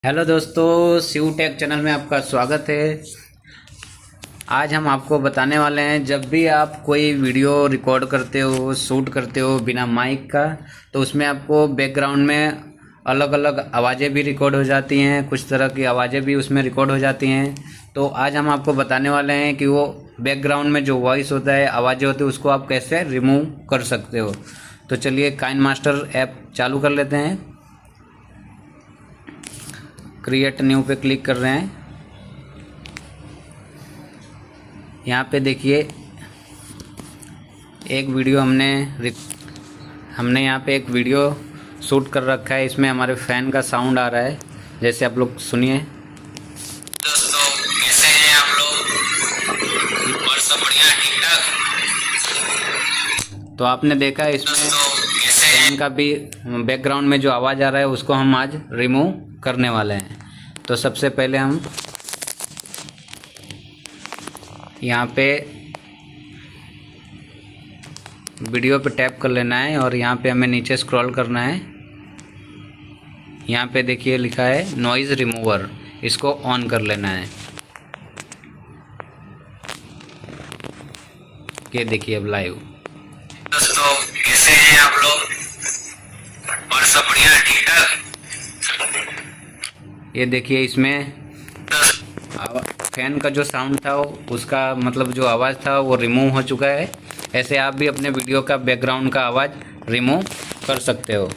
Hello दोस्तों, Shiv take channel में आपका स्वागत है। आज हम आपको बताने वाले हैं, जब भी आप कोई वीडियो रिकॉर्ड करते हो, शूट करते हो बिना माइक का, तो उसमें आपको बैकग्राउंड में अलग अलग आवाज़ें भी रिकॉर्ड हो जाती हैं, कुछ तरह की आवाज़ें भी उसमें रिकॉर्ड हो जाती हैं। तो आज हम आपको बताने वाले हैं कि वो बैकग्राउंड में जो वॉइस होता है, आवाज़ें होती है, उसको आप कैसे रिमूव कर सकते हो। तो चलिए काइनमास्टर ऐप चालू कर लेते हैं। क्रिएट न्यू पे क्लिक कर रहे हैं। यहाँ पे देखिए एक वीडियो हमने यहाँ पे एक वीडियो शूट कर रखा है। इसमें हमारे फ़ैन का साउंड आ रहा है, जैसे आप लोग सुनिए। दोस्तों कैसे हैं आप लोग? और सब बढ़िया ठीक ठाक? तो आपने देखा इसमें फ़ैन का भी बैकग्राउंड में जो आवाज़ आ रहा है, उसको हम आज रिमूव करने वाले हैं। तो सबसे पहले हम यहाँ पे वीडियो पे टैप कर लेना है और यहाँ पे हमें नीचे स्क्रॉल करना है। यहाँ पे देखिए लिखा है नॉइज़ रिमूवर, इसको ऑन कर लेना है। ये देखिए अब लाइव। दोस्तों कैसे हैं आप लोग? और सब बढ़िया ठीक ठाक? ये देखिए इसमें फैन का जो साउंड था, उसका मतलब जो आवाज़ था वो रिमूव हो चुका है। ऐसे आप भी अपने वीडियो का बैकग्राउंड का आवाज़ रिमूव कर सकते हो।